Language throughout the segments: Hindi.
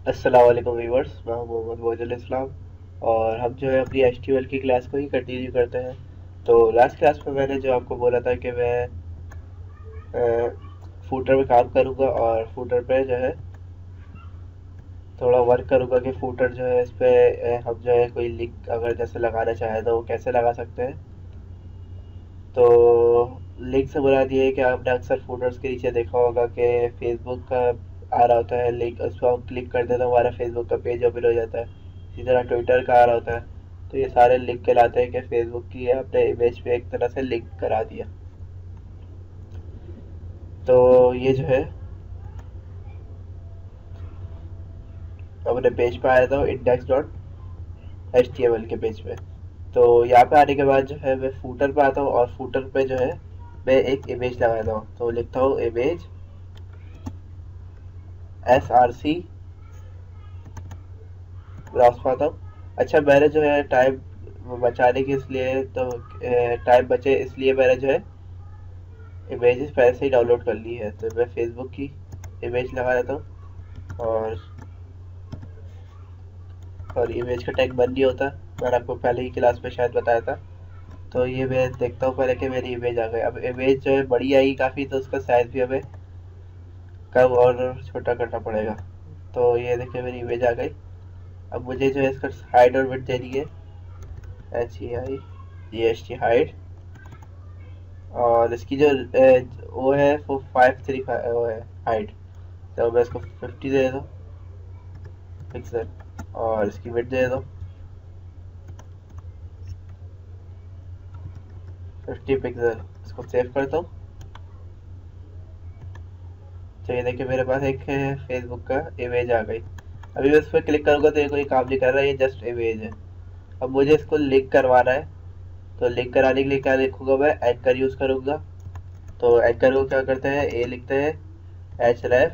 अस्सलाम वालेकुम व्यूवर्स, मैं हूं मोहम्मद मोजुल इस्लाम। और हम जो है अपनी एचटीएमएल की क्लास को ही कंटिन्यू करते हैं। तो लास्ट क्लास में मैंने जो आपको बोला था कि मैं फूटर में काम करूंगा और फूटर पे जो है थोड़ा वर्क करूंगा कि फूटर जो है इस पे हम जो है कोई लिंक अगर जैसे लगाना चाहे तो वो कैसे लगा सकते हैं। तो लिंक से बुरा ये है कि आपने अक्सर फूटर्स के नीचे देखा होगा कि फेसबुक का आ रहा होता है लिंक, उस पर हम क्लिक करते हैं तो हमारा फेसबुक का पेज ओपन हो जाता है। इसी तरह ट्विटर का आ रहा होता है। तो ये सारे लिंक कहलाते हैं कि फेसबुक की आपने इमेज पे एक तरह से लिंक करा दिया। तो ये जो है अपने पेज पे आया था index dot H T M L के पेज पे। तो यहाँ पे आने के बाद जो है मैं फूटर पे आता हूँ और फूटर पे जो है मैं एक इमेज लगाता हूँ। तो लिखता हूँ इमेज SRC ग्राफ पाता हूँ। अच्छा, मैंने जो है टाइम बचाने के इसलिए तो टाइम बचे इसलिए मैंने जो है इमेजेस पहले से ही डाउनलोड कर ली है। तो मैं फेसबुक की इमेज लगा देता हूँ और इमेज का टैग बंद नहीं होता। मैंने आपको पहले ही क्लास में शायद बताया था। तो ये मैं देखता हूँ पहले कि मेरी इमेज आ गई। अब इमेज जो है बड़ी आई काफ़ी, तो उसका साइज़ भी हमें कम और छोटा करना पड़ेगा। तो ये देखिए मेरी इमेज आ गई। अब मुझे जो है इसका हाइट और विड्थ देनी है। HEIGHT height. और इसकी जो वो है वो 535 वो है हाइट। तो मैं इसको 50 दे दूँ पिक्सल। और इसकी विड्थ दे दूँ 50 पिक्सल। इसको सेव करता हूँ। तो ये देखिए मेरे पास एक फेसबुक का इमेज आ गई। अभी मैं इस पर क्लिक करूँगा तो ये कोई काम नहीं कर रहा है, ये जस्ट इमेज है। अब मुझे इसको लिंक करवाना है। तो लिंक कराने के लिए क्या लिखूँगा, मैं एंकर यूज़ करूँगा। तो एंकर को क्या करते हैं, ए लिखते हैं href।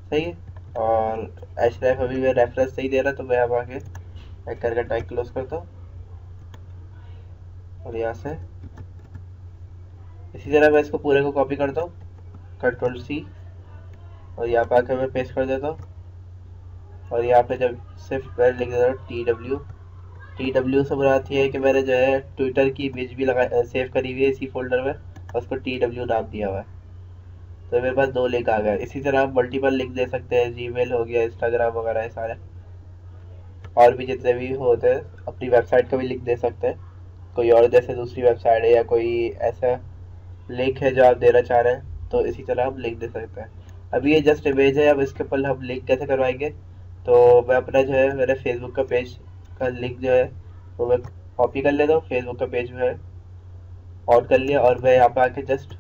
सही है। और href अभी मैं रेफरेंस सही दे रहा, तो मैं अब आगे एंकर का टैग क्लोज करता हूँ और यहाँ से इसी तरह मैं इसको पूरे को कॉपी करता हूँ, Ctrl+C, और यहाँ पे आकर मैं पेस्ट कर देता हूँ। और यहाँ पे जब सिर्फ मैं लिख देता हूँ TW से बुरात ये है कि मैंने जो है ट्विटर की इमेज भी लगा सेव करी हुई है इसी फोल्डर में और उसको TW नाम दिया हुआ है। तो मेरे पास दो लिंक आ गए। इसी तरह आप मल्टीपल लिंक दे सकते हैं, जीमेल हो गया, इंस्टाग्राम वगैरह है सारे, और भी जितने भी होते हैं। अपनी वेबसाइट का भी लिंक दे सकते हैं, कोई और जैसे दूसरी वेबसाइट है या कोई ऐसा लिंक है जो आप देना चाह रहे हैं, तो इसी तरह हम लिंक दे सकते हैं। अभी ये जस्ट इमेज है, अब इसके ऊपर हम लिंक कैसे करवाएंगे। तो मैं अपना जो है मेरे फेसबुक का पेज का लिंक जो है वो मैं कॉपी कर लेता हूँ। फेसबुक का पेज में ऑन कर लिया और मैं यहाँ पे आके जस्ट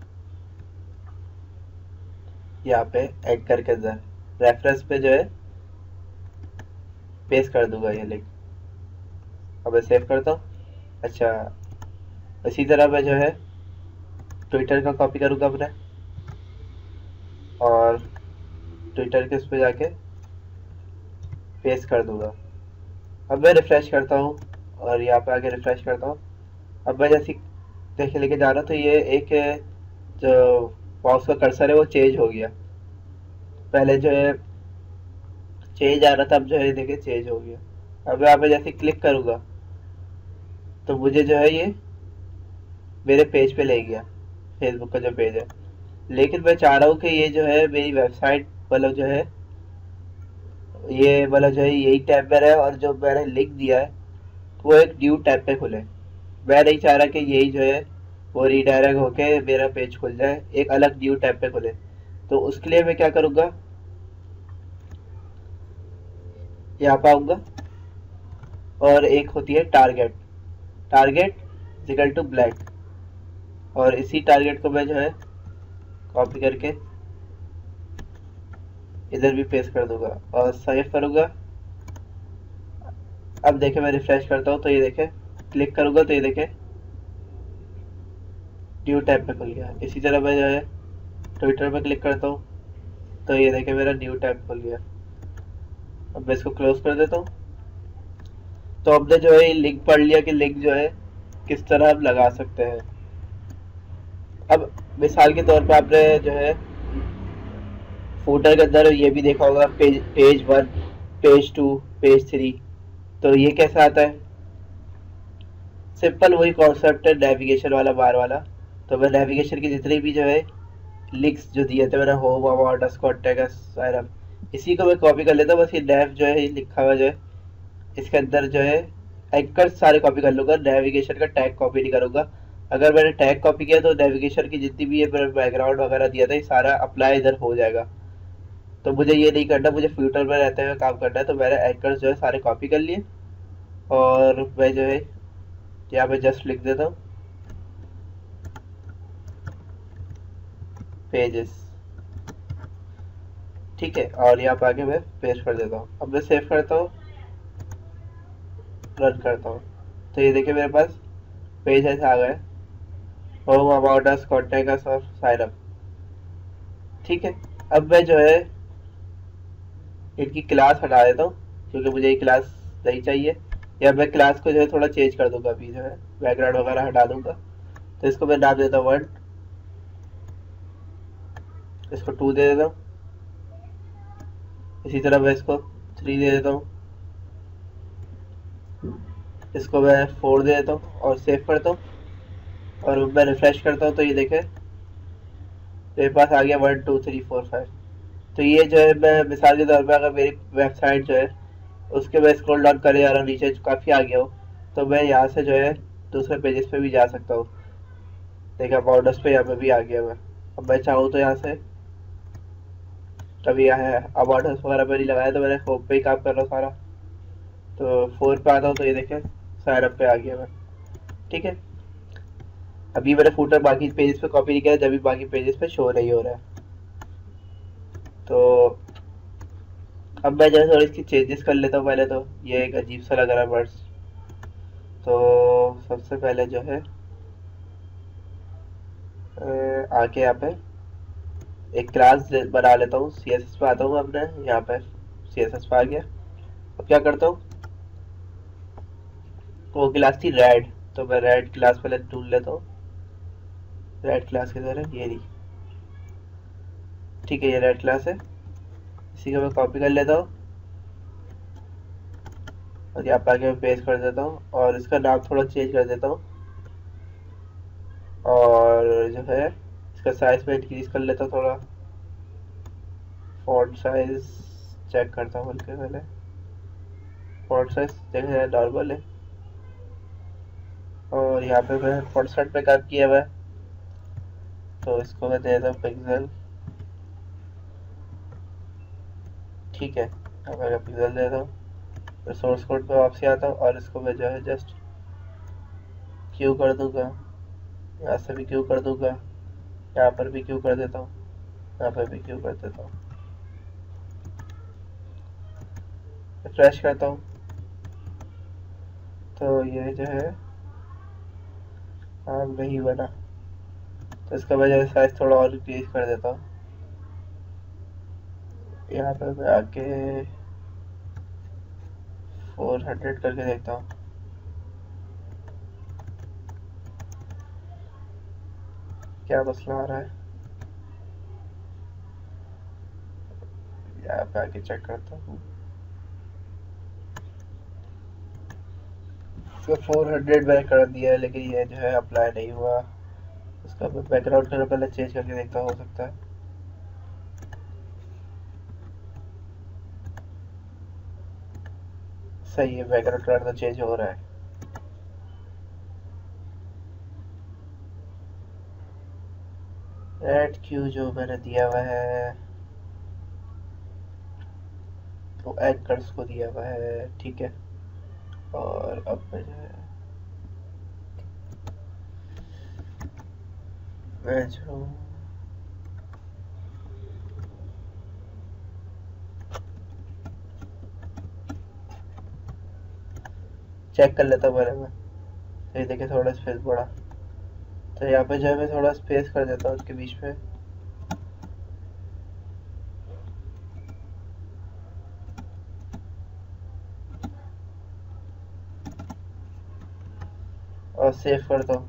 यहाँ पे ऐड करके रेफरेंस पे जो है पेस्ट कर दूंगा ये लिंक। अब मैं सेव करता हूँ। अच्छा, इसी तरह मैं जो है ट्विटर का कॉपी करूँगा अपने और ट्विटर के उस पर जाके पेस्ट कर दूंगा। अब मैं रिफ्रेश करता हूँ और यहाँ पे आके रिफ्रेश करता हूँ। अब मैं जैसे देखे लेके जा रहा हूँ तो ये एक जो माउस का कर्सर है वो चेंज हो गया। पहले जो है चेंज आ रहा था, अब जो है देखिए चेंज हो गया। अब यहाँ पे जैसे क्लिक करूँगा तो मुझे जो है ये मेरे पेज पे ले गया, फेसबुक का जो पेज है। लेकिन मैं चाह रहा हूँ कि ये जो है मेरी वेबसाइट मतलब जो है ये मतलब जो है यही टैब में रहे और जो मैंने लिंक दिया है वो एक न्यू टैब पे खुले। मैं नहीं चाह रहा कि यही जो है वो रीडायरेक्ट होके मेरा पेज खुल जाए, एक अलग न्यू टैब पे खुले। तो उसके लिए मैं क्या करूँगा, यहाँ पे आऊँगा और एक होती है target, target equal to black. और इसी टारगेट को मैं जो है कॉपी करके इधर भी पेस्ट कर दूंगा और सेव करूँगा। अब देखे मैं रिफ्रेश करता हूँ तो ये देखे क्लिक करूँगा तो ये देखे न्यू टैब पे खुल गया। इसी तरह मैं जो है ट्विटर पे क्लिक करता हूँ तो ये देखे मेरा न्यू टैब खुल गया। अब मैं इसको क्लोज कर देता हूँ। तो हमने जो है लिंक पढ़ लिया कि लिंक जो है किस तरह हम लगा सकते हैं। अब मिसाल के तौर पर आपने जो है फूटर के अंदर ये भी देखा होगा, पेज 1, पेज 2, पेज 3। तो ये कैसा आता है? सिंपल वही कॉन्सेप्ट है नेविगेशन वाला, बार वाला। तो मैं नेविगेशन की जितनी भी जो है लिंक्स जो दिए थे मैंने, home, about us, contact us, Sairam, इसी को मैं कॉपी कर लेता हूँ। बस ये नेव जो है, ये लिखा हुआ जो है इसके अंदर जो है एंकर सारे कॉपी कर लूँगा, नेविगेशन का टैग कॉपी नहीं करूँगा। अगर मैंने टैग कॉपी किया तो नेविगेशन की जितनी भी ये बैकग्राउंड वगैरह दिया था ये सारा अप्लाई इधर हो जाएगा। तो मुझे ये नहीं करना, मुझे फ्यूचर में रहते हुए काम करना है। तो मैंने एंकर्स जो है सारे कॉपी कर लिए, और मैं जो है यहाँ पे जस्ट लिख देता हूँ पेजेस, ठीक है। और यहाँ पे आके मैं पेस्ट कर देता हूँ। अब मैं सेव करता हूँ, रन करता हूँ। तो ये देखिए मेरे पास पेज ऐसे आ गए, home, about us, contact us और साइन अप, ठीक है। अब मैं जो है इनकी क्लास हटा देता हूँ, क्योंकि मुझे ये क्लास नहीं चाहिए। या मैं क्लास को जो है थोड़ा चेंज कर दूंगा, अभी जो है बैकग्राउंड वगैरह हटा दूंगा। तो इसको मैं नाम देता हूँ 1, इसको 2 दे देता हूँ, इसी तरह मैं इसको 3 दे देता हूँ, इसको मैं 4 दे देता हूँ और सेव करता हूँ। और मैं रिफ्रेश करता हूँ तो ये देखें मेरे पास आ गया 1 2 3 4 5। तो ये जो है, मैं मिसाल के तौर पर अगर मेरी वेबसाइट जो है उसके मैं स्क्रॉल डाउन करे जा रहा हूँ नीचे, काफ़ी आ गया हो, तो मैं यहाँ से जो है दूसरे पेजेस पे भी जा सकता हूँ। देखा बॉर्डर्स पे यहाँ पे भी आ गया मैं। अब मैं चाहूँ तो यहाँ से कभी यहाँ है अबाउटस वगैरह पे नहीं लगाया, तो मैंने होम पे ही काम कर रहा हूँ सारा। तो 4 पे आता हूँ तो ये देखें साइन अप पे आ गया मैं, ठीक है। अभी मैंने फूटर बाकी पेजेस पे कॉपी नहीं किया, जब भी बाकी पेजेस पे शो नहीं हो रहा है। तो अब मैं जो है थोड़ी इसकी चेंजेस कर लेता हूँ पहले। तो ये एक अजीब सा लग रहा है वर्ड्स, तो सबसे पहले जो है आके यहाँ पे एक क्लास बना लेता हूँ। सी एस एस पे आता हूँ अपने, यहाँ पे सी एस एस पे आ गया। अब क्या करता हूँ, वो क्लास थी रेड, तो मैं रेड क्लास पहले ढूंढ लेता हूँ। रेड क्लास किधर है? ये रही, ठीक है, ये रेड क्लास है। इसी को मैं कॉपी कर लेता हूँ और यहाँ पे आके मैं पेस्ट कर देता हूँ, और इसका नाम थोड़ा चेंज कर देता हूँ। और जो है इसका साइज में इंक्रीज कर लेता हूँ थोड़ा, फॉन्ट साइज चेक करता हूँ बल्कि पहले। फॉन्ट साइज देखा नॉर्मल है, और यहाँ पे मैं फॉन्ट साइज पे काम किया हुआ है, तो इसको मैं दे देता हूँ पिक्सल, ठीक है। अब मैं पिक्सल दे देता हूँ। सोर्स कोड पे वापसी आता हूँ और इसको मैं जो है जस्ट क्यू कर दूंगा, यहाँ से भी क्यू कर दूंगा, यहाँ पर भी क्यू कर देता हूँ, यहाँ पर भी क्यू कर देता हूँ, रिफ्रेश करता हूँ। तो ये जो है हाँ नहीं बना, तो इसका मैं जो है साइज थोड़ा और इंक्रीज कर देता हूँ। यहाँ पर मैं आके 400 करके देखता हूँ, क्या मसला आ रहा है। यहाँ पे आके चेक करता हूँ, इसको 400 मैंने कर दिया है, लेकिन ये जो है अप्लाई नहीं हुआ। इसका मैं बैकग्राउंड कलर पहले चेंज करके देखता हूँ, हो सकता है। सही है, बैकग्राउंड कलर तो चेंज हो रहा है। एड क्यू जो मैंने दिया हुआ है तो एंकर्स को दिया हुआ है, ठीक है। और अब मैं जो चेक कर लेता हूँ पहले मैं। तो ये देखिए थोड़ा स्पेस बढ़ा, तो यहाँ पे जो है मैं थोड़ा स्पेस कर देता हूँ उसके बीच में, और सेव करता हूँ।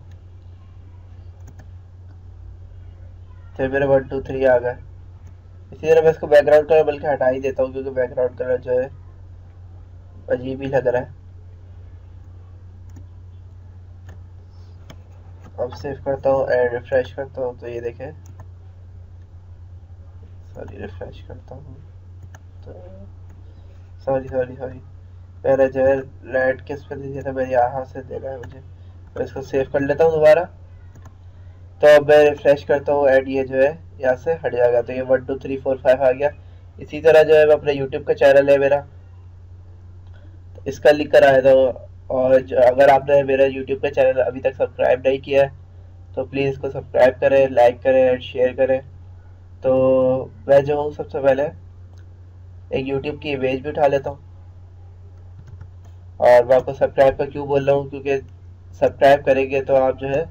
तो मेरे 1 2 3 आ गए। इसी तरह मैं इसको बैकग्राउंड कलर बल्कि हटा ही देता हूँ, क्योंकि बैकग्राउंड कलर जो है अजीब ही लग रहा है। अब सेव करता हूँ एंड रिफ्रेश करता हूँ, तो ये देखें, सॉरी रिफ्रेश करता हूँ तो सॉरी सॉरी सॉरी मेरा जो है रेड किस पे दे था, मेरे यहाँ से दे रहा है मुझे। तो इसको सेव कर लेता हूँ दोबारा। तो अब मैं रिफ्रेश करता हूँ एंड ये जो है यहाँ से हट जाएगा, तो ये 1 2 3 4 5 आ गया। इसी तरह जो है मैं अपने यूट्यूब का चैनल है मेरा, तो इसका लिंक कराया था। और अगर आपने मेरा यूट्यूब का चैनल अभी तक सब्सक्राइब नहीं किया है तो प्लीज़ इसको सब्सक्राइब करें, लाइक करें एंड शेयर करें। तो मैं जो हूँ सबसे पहले एक यूट्यूब की इमेज भी उठा लेता हूँ। और मैं आपको सब्सक्राइब का क्यों बोल रहा हूँ, क्योंकि सब्सक्राइब करेंगे तो आप जो है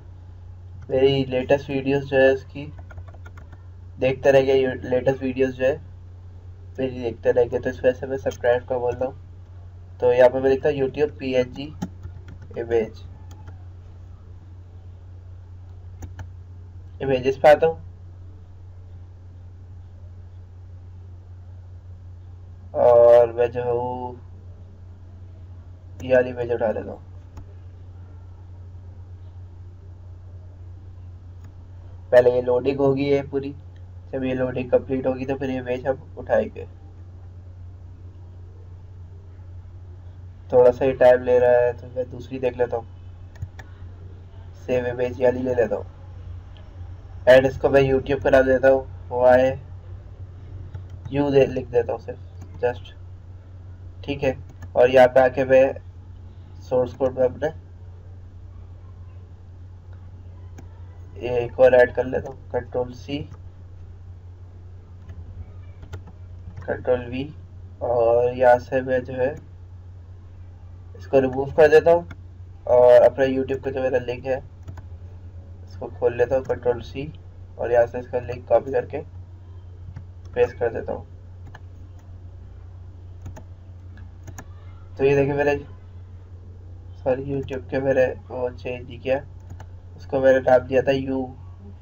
मेरी लेटेस्ट वीडियोस जो है उसकी देखते रहेंगे, लेटेस्ट वीडियोस जो है मेरी देखते रहेंगे, तो इस वजह से मैं सब्सक्राइब का बोल रहा हूँ। तो यहाँ पे मैं लिखता हूँ यूट्यूब PNG इमेज, इमेजेस पे आता हूँ और मैं जो हूँ ये वाली इमेज उठा लेता हूँ। पहले ये लोडिंग होगी ये पूरी, जब ये लोडिंग कंप्लीट होगी तो फिर ये इमेज हम उठाएंगे। थोड़ा सा ही टाइम ले रहा है तो मैं दूसरी देख लेता हूँ, सेव इमेज वाली ले लेता हूँ एंड इसको मैं यूट्यूब का नाम देता हूँ वाई यू दे लिख देता हूँ सिर्फ जस्ट, ठीक है। और यहाँ पे आके मैं सोर्स कोड में अपने ये एक और ऐड कर लेता हूँ, Ctrl+C Ctrl+V, और यहाँ से मैं जो है इसको रिमूव कर देता हूँ और अपना यूट्यूब का जो मेरा लिंक है इसको खोल लेता हूँ, Ctrl+C, और यहाँ से इसका लिंक कॉपी करके पेस्ट कर देता हूँ। तो ये देखिए मेरे सॉरी यूट्यूब के मेरे वो चेंज नहीं किया, उसको मैंने नाम दिया था यू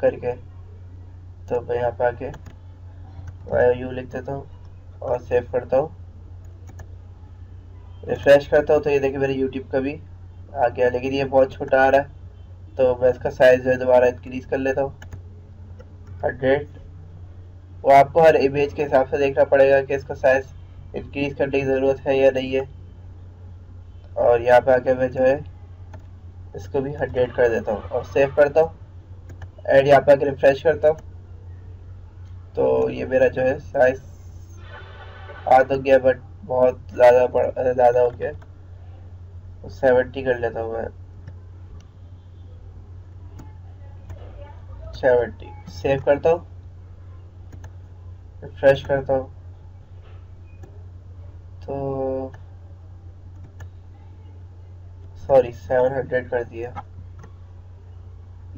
करके। तो मैं यहाँ पे आके यू लिख देता हूँ और सेव करता हूँ, रिफ्रेश करता हूँ, तो ये देखिए मेरे यूट्यूब का भी आ गया, लेकिन ये बहुत छोटा आ रहा है। तो मैं इसका साइज जो है दोबारा इंक्रीज कर लेता हूँ 100। वो आपको हर इमेज के हिसाब से देखना पड़ेगा कि इसका साइज इंक्रीज करने की ज़रूरत है या नहीं है। और यहाँ पे आके मैं जो है इसको भी 100 कर देता हूँ और सेव करता हूँ एंड यहाँ पे आके रिफ्रेश करता हूँ, तो ये मेरा जो है साइज आ तो गया बट बहुत ज़्यादा हो गया, 70 कर लेता हूँ मैं, 70 सेव करता हूँ, रिफ्रेश करता हूँ, तो सॉरी 700 कर दिया।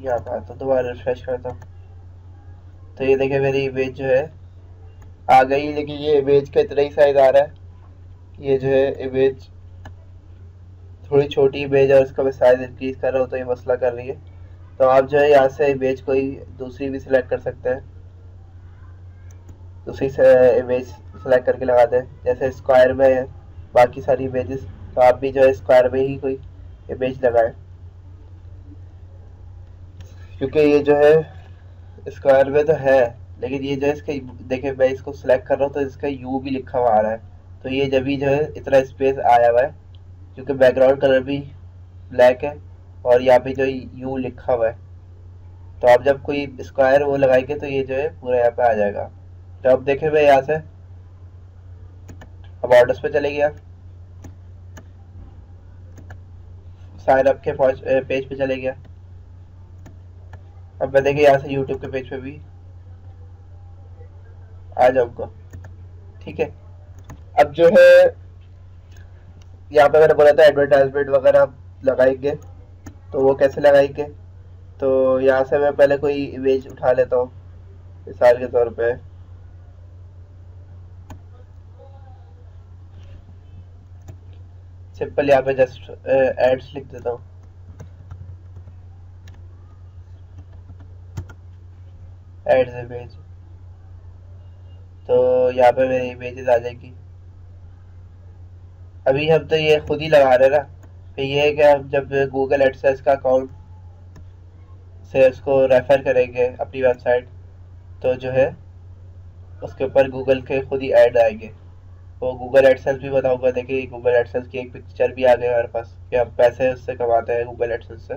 यहाँ पे आता हूँ दोबारा रिफ्रेश करता हूँ, तो ये देखिए मेरी इमेज जो है आ गई, लेकिन ये इमेज का इतना ही साइज आ रहा है। ये जो है इमेज थोड़ी छोटी इमेज है और उसका मैं साइज इंक्रीज कर रहा हूँ तो ये मसला कर रही है। तो आप जो है यहाँ से इमेज कोई दूसरी भी सिलेक्ट कर सकते हैं, दूसरी से इमेज सेलेक्ट करके लगा दें, जैसे स्क्वायर में है बाकी सारी इमेजेस, तो आप भी जो है स्क्वायर में ही कोई इमेज लगाएं, क्योंकि ये जो है स्क्वायर में तो है, लेकिन ये जो है इसका देखिए मैं इसको सिलेक्ट कर रहा हूँ तो इसका यू भी लिखा हुआ आ रहा है, तो ये जब भी जो है इतना स्पेस आया हुआ है, क्योंकि बैकग्राउंड कलर भी ब्लैक है और यहाँ पे जो यू लिखा हुआ है, तो आप जब कोई स्क्वायर वो लगाएंगे तो ये जो है पूरा यहाँ पे आ जाएगा। तो अब देखे मैं यहाँ से अब ऑर्डर्स पे चले गया, साइन अप के पेज पे चले गया। अब मैं देखिए यहाँ से यूट्यूब के पेज पे भी आ जाऊंगा, ठीक है। अब जो है यहाँ पे मैंने बोला था एडवर्टाइजमेंट वगैरह लगाएंगे, तो वो कैसे लगाएंगे, तो यहाँ से मैं पहले कोई इमेज उठा लेता हूँ मिसाल के तौर पे, सिंपल यहाँ पे जस्ट एड्स लिख देता हूँ, एड्स इमेज, तो यहाँ पे मेरी इमेजेस आ जाएगी। अभी हम तो ये खुद ही लगा रहे हैं ना, फिर ये है कि हम जब गूगल एडसेंस का अकाउंट से उसको रेफर करेंगे अपनी वेबसाइट, तो जो है उसके ऊपर गूगल के खुद ही ऐड आएंगे। तो गूगल एडसेंस भी बताऊंगा। देखिए गूगल एडसेंस की एक पिक्चर भी आ गई हमारे पास कि हम पैसे उससे कमाते हैं गूगल एडसेंस से।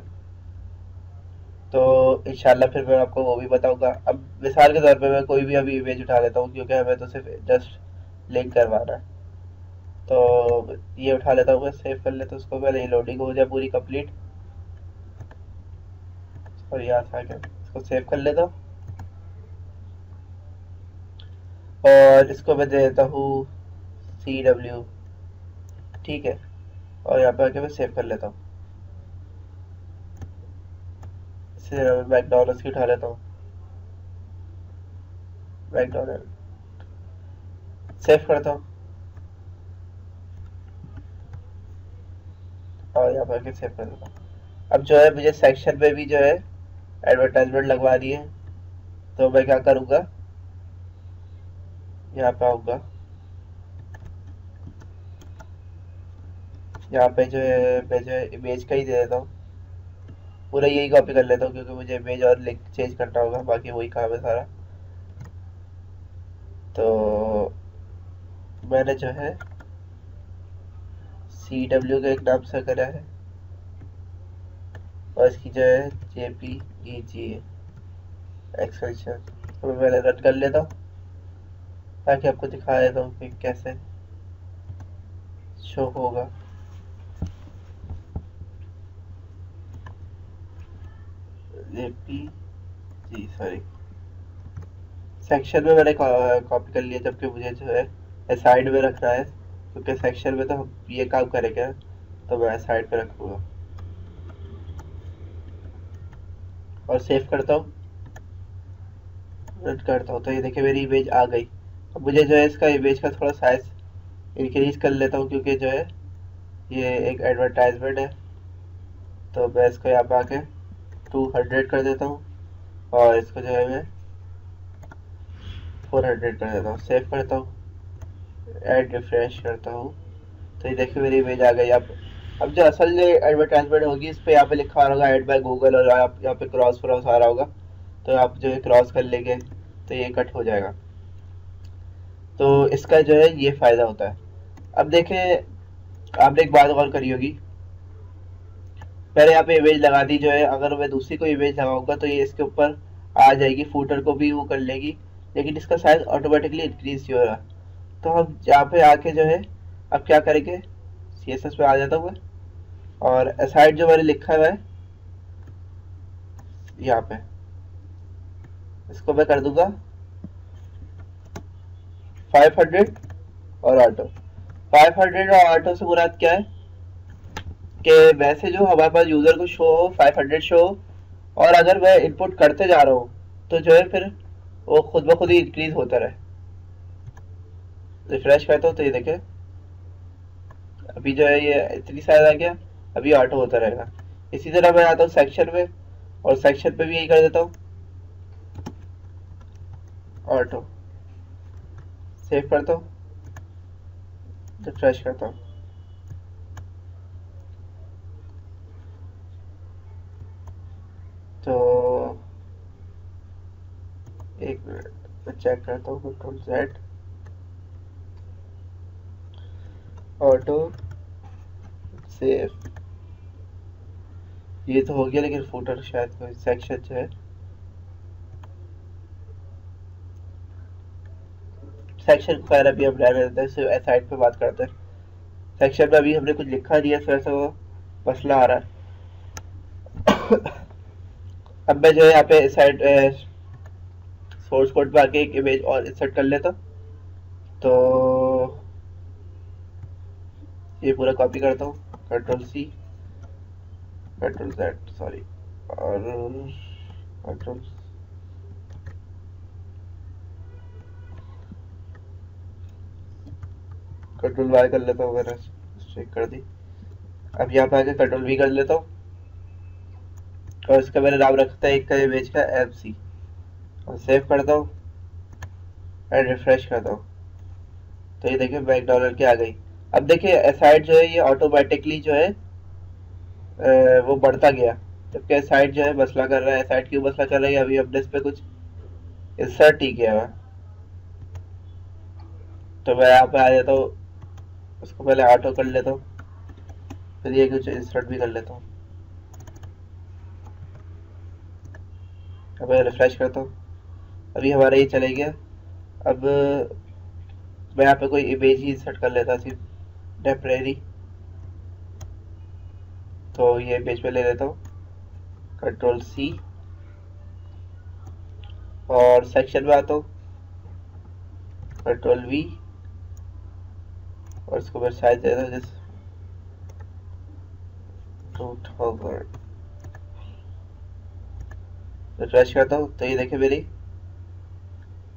तो इंशाल्लाह फिर मैं आपको वो भी बताऊंगा। अब मिसाल के तौर पे मैं कोई भी अभी इमेज उठा लेता हूँ, क्योंकि हमें तो सिर्फ जस्ट लिंक करवाना है। तो ये उठा लेता हूँ मैं, सेव कर लेता हूँ उसको, पहले लोडिंग हो जाए पूरी कंप्लीट। और यहाँ से आके इसको सेव कर लेता हूँ और इसको मैं दे देता हूँ CW। ठीक है, और यहाँ पे आके मैं सेव कर लेता हूँ। इससे मैकडोनल्ड्स की उठा लेता हूँ, मैकडोनल्ड सेव करता हूँ और यहाँ पे आके सेव कर देता हूँ। अब जो है मुझे सेक्शन में भी जो है एडवर्टाइजमेंट लगवा रही है, तो मैं क्या करूँगा, यहाँ पे आऊँगा, यहाँ पे जो है मैं जो है इमेज का ही दे देता हूँ। पूरा यही कॉपी कर लेता हूँ क्योंकि मुझे इमेज और लिंक चेंज करना होगा, बाकी वही काम है सारा। तो मैंने जो है CW का एक नाम से करा है और इसकी जो है JPEG एक्सटेंशन। तो मैं पहले रन कर लेता हूँ ताकि आपको दिखा देता हूँ कि कैसे शो होगा। JPG सॉरी, सेक्शन में मैंने कॉपी कर लिया, जबकि मुझे जो है साइड में रखना है, क्योंकि सेक्शन में तो हम ये काम करेंगे, तो मैं साइड पे रखूँगा और सेव करता हूँ, रन करता हूँ। तो ये देखिए मेरी इमेज आ गई। अब मुझे जो है इसका इमेज का थोड़ा साइज इंक्रीज कर लेता हूँ, क्योंकि जो है ये एक एडवर्टाइजमेंट है। तो मैं इसको यहाँ पे आके 200 कर देता हूँ और इसको जो है मैं 400 कर देता हूँ, सेव करता हूँ, एड रिफ्रेश करता हूँ। तो ये देखिए मेरी इमेज आ गई। अब जो असल जो एडवर्टाइजमेंट होगी इस पे यहाँ पे लिखा आ रहा होगा ऐड बाय गूगल, और आप यहाँ पे क्रॉस क्रॉस आ रहा होगा, तो आप जो है क्रॉस कर लेंगे तो ये कट हो जाएगा। तो इसका जो है ये फायदा होता है। अब देखें, आपने एक बात गौर करी होगी, मैंने यहाँ पे इमेज लगा दी, जो है अगर मैं दूसरी कोई इमेज लगाऊंगा तो ये इसके ऊपर आ जाएगी, फूटर को भी वो कर लेगी, लेकिन इसका साइज ऑटोमेटिकली इंक्रीज नहीं हो रहा। तो हम यहाँ पे आके जो है अब क्या करेंगे, CSS पे आ जाता हूँ मैं, और असाइड जो मैंने लिखा हुआ है यहाँ पे, इसको मैं कर दूंगा 500 और ऑटो। 500 और ऑटो से मुराद क्या है कि वैसे जो हमारे पास यूजर को शो हो 500 शो हो, और अगर मैं इनपुट करते जा रहा हूँ तो जो है फिर वो खुद ब खुद ही इंक्रीज होता रहे। रिफ्रेश करता हूँ तो ये देखे अभी जो है ये इतनी साइज आ गया, अभी ऑटो होता रहेगा। इसी तरह मैं आता हूँ सेक्शन में, और सेक्शन पे भी यही कर देता हूँ, ऑटो, सेव करता हूँ, रिफ्रेश करता हूँ। तो एक मिनट मैं चेक करता हूँ, Ctrl+Z, ऑटो, सेव। ये तो हो गया, लेकिन फुटर शायद कोई सेक्शन जो है, सेक्शन को खैर अभी हम रहने देते हैं, सिर्फ साइड पे बात करते हैं। सेक्शन में अभी हमने कुछ लिखा नहीं है, इस वजह से वो मसला आ रहा है। अब मैं जो है यहाँ पे साइड सोर्स कोड पे आके एक इमेज और इंसर्ट कर लेता, तो ये पूरा कॉपी करता हूँ, Ctrl+C, Ctrl+Z सॉरी, और Ctrl Ctrl+Y कर लेता हूँ, मैंने चेक कर दी। अब यहाँ पे आके Ctrl+V कर लेता हूँ और इसका मैंने नाम रखता है एक का इमेज का MC, और सेव करता हूँ, एंड रिफ्रेश करता हूँ तो ये देखिए मैकडोनल्ड की आ गई। अब देखिए एसाइड जो है ये ऑटोमेटिकली जो है वो बढ़ता गया, जबकि एसाइड जो है मसला कर रहा है। एसाइड क्यों मसला कर रही है, अभी हमने इस पे कुछ इंसर्ट ही किया हुआ। तो मैं यहाँ पे आ जाता हूँ, उसको पहले ऑटो कर लेता हूँ, फिर ये कुछ इंसर्ट भी कर लेता हूँ। अब मैं रिफ्रेश करता हूँ, अभी हमारा ये चले गया। अब मैं यहाँ पे कोई इमेज ही इंसर्ट कर लेता सिर्फ टेम्परेरी, तो ये इमेज पे ले लेता हूँ, कंट्रोल सी, और सेक्शन में आता हूँ, कंट्रोल वी, और इसको मैं साइज दे दूँ जिस 2000। रिफ्रेश करता हूँ तो ये देखिए मेरी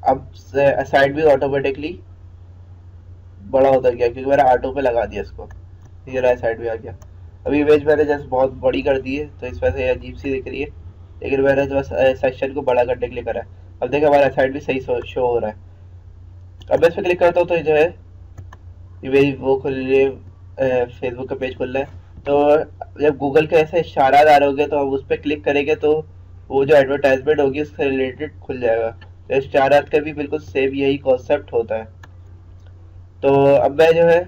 अब साइड भी ऑटोमेटिकली बड़ा होता गया क्योंकि मैंने ऑटो पे लगा दिया इसको। ये रहा साइड भी आ गया। अभी इमेज मैंने जैसे बहुत बड़ी कर दी है तो इस वजह से अजीब सी दिख रही है, लेकिन मैंने जो सेक्शन को बड़ा करने के लिए करा है। अब देखिए हमारा साइड भी सही शो हो रहा है। अब मैं इस पर क्लिक करता हूँ तो जो है ये मेरी वो खुल रही है, फेसबुक का पेज खुल रहा है। तो जब गूगल के ऐसे इशारा आ रहे होंगे तो हम उस पर क्लिक करेंगे तो वो जो एडवर्टाइजमेंट होगी उससे रिलेटेड खुल जाएगा। तो इशारात का भी बिल्कुल सेम यही कॉन्सेप्ट होता है। तो अब मैं जो है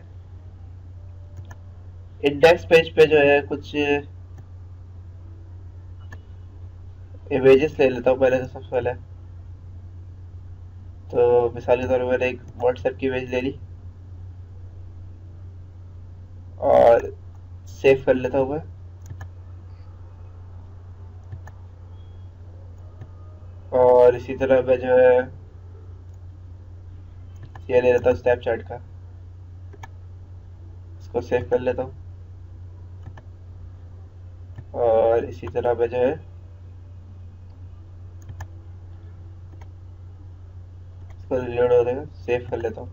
इंडेक्स पेज पे जो है कुछ इमेजेस ले लेता हूँ पहले। तो सबसे पहले तो मिसाल के तौर पर मैंने एक व्हाट्सएप की इमेज ले ली और सेव कर लेता हूँ मैं। और इसी तरह मैं जो है ये ले लेता हूँ स्नैपचैट का, इसको सेव कर लेता हूँ। और इसी तरह मैं जो है इसको रिलोड हो जाएगा, सेव कर लेता हूँ।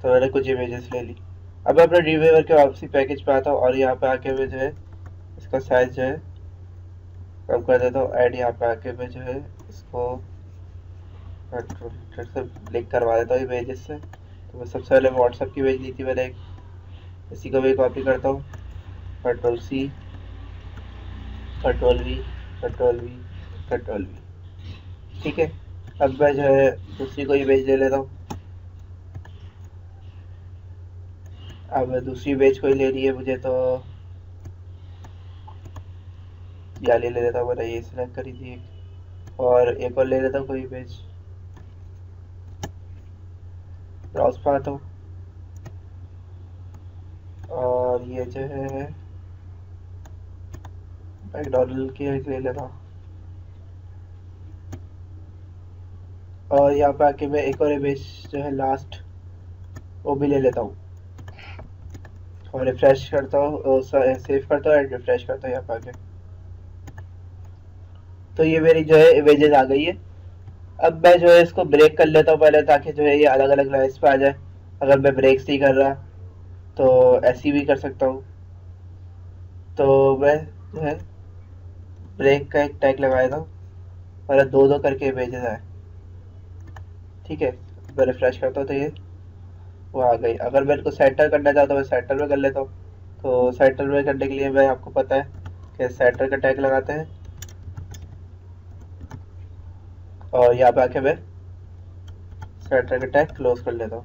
तो मैंने कुछ इमेजेस ले ली। अब मैं अपने ड्रीमवीवर के वापसी पैकेज पे आता हूँ और यहाँ पे आके मैं जो है इसका साइज जो है कम कर देता हूँ। एंड यहाँ पे आके मैं जो है इसको कंट्रोल से लिंक करवा देता हूँ इमेजेस से। तो मैं सबसे पहले व्हाट्सएप की इमेज ली थी मैंने एक, इसी को भी कॉपी करता हूँ, control C, control V, control V, control V. ठीक है। अब मैं जो है दूसरी को इमेज ले लेता हूँ। अब मैं दूसरी इमेज को ही लेनी है मुझे, तो जाली ले लेता हूँ, मैंने ये सिलेक्ट करी थी एक, और एक और ले लेता हूँ कोई इमेज। ब्राउज पे आता हूँ और ये जो है मैकडोनल्ड की एक ले लेता हूँ। और यहाँ पे आके मैं एक और इमेज जो है लास्ट वो भी ले लेता हूँ और रिफ्रेश करता हूँ, सेव करता हूँ एंड रिफ्रेश करता हूँ यहाँ पे आके। तो ये मेरी जो है इमेजेस आ गई है। अब मैं जो है इसको ब्रेक कर लेता हूँ पहले, ताकि जो है ये अलग अलग लाइन्स पे आ जाए। अगर मैं ब्रेक्स नहीं कर रहा तो ऐसी भी कर सकता हूँ। तो मैं जो है ब्रेक का एक टैग लगा देता हूँ और दो दो करके इमेजेस आए। ठीक है, मैं रिफ्रेश करता हूँ तो ये वो आ गई। अगर मैं इनको सेंटर करना चाहता हूँ मैं सेंटर में कर लेता हूँ। तो सेंटर में करने के लिए मैं आपको पता है कि सेंटर का टैग लगाते हैं और यहाँ पे आके मैं सेंटर का टैग क्लोज कर लेता हूँ,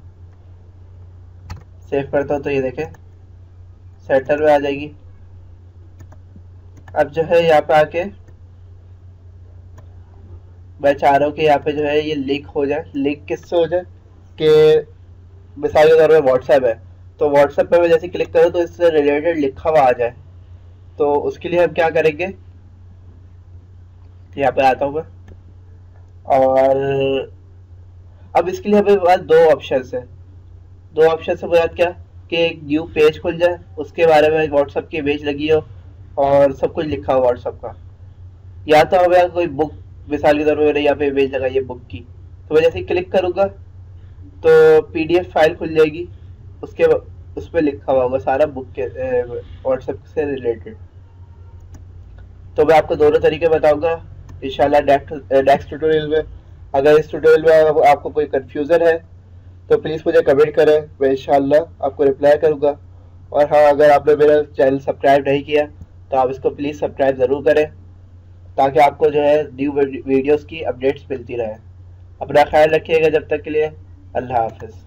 सेव करता हूँ तो ये देखें सेंटर में आ जाएगी। अब जो है यहाँ पे आके मैं चाह रहा हूँ कि यहाँ पे जो है ये लिंक हो जाए। लिंक किससे हो जाए कि मिसाल के तौर पर व्हाट्सएप है, तो व्हाट्सएप पे मैं जैसे क्लिक करूँ तो इससे रिलेटेड लिखा हुआ आ जाए। तो उसके लिए हम क्या करेंगे, यहाँ पे आता हूँ मैं, और अब इसके लिए हमें पास दो ऑप्शन है। दो ऑप्शन से मुराद क्या कि एक न्यू पेज खुल जाए, उसके बारे में व्हाट्सएप की इमेज लगी हो और सब कुछ लिखा हो व्हाट्सएप का, या तो हमें कोई बुक, मिसाल के तौर पर मैंने यहाँ पे इमेज लगाई है बुक की, तो मैं जैसे क्लिक करूँगा तो पीडीएफ फाइल खुल जाएगी, उसके उस पर लिखा हुआ होगा सारा बुक के व्हाट्सएप से रिलेटेड। तो मैं आपको दोनों तरीके बताऊंगा इंशाल्लाह नेक्स्ट ट्यूटोरियल में। अगर इस ट्यूटोरियल में आपको कोई कन्फ्यूज़न है तो प्लीज़ मुझे कमेंट करें, मैं इंशाल्लाह आपको रिप्लाई करूँगा। और हाँ, अगर आपने मेरा चैनल सब्सक्राइब नहीं किया तो आप इसको प्लीज़ सब्सक्राइब ज़रूर करें, ताकि आपको जो है न्यू वीडियोस की अपडेट्स मिलती रहे। अपना ख्याल रखिएगा, जब तक के लिए अल्लाह हाफ़िज़।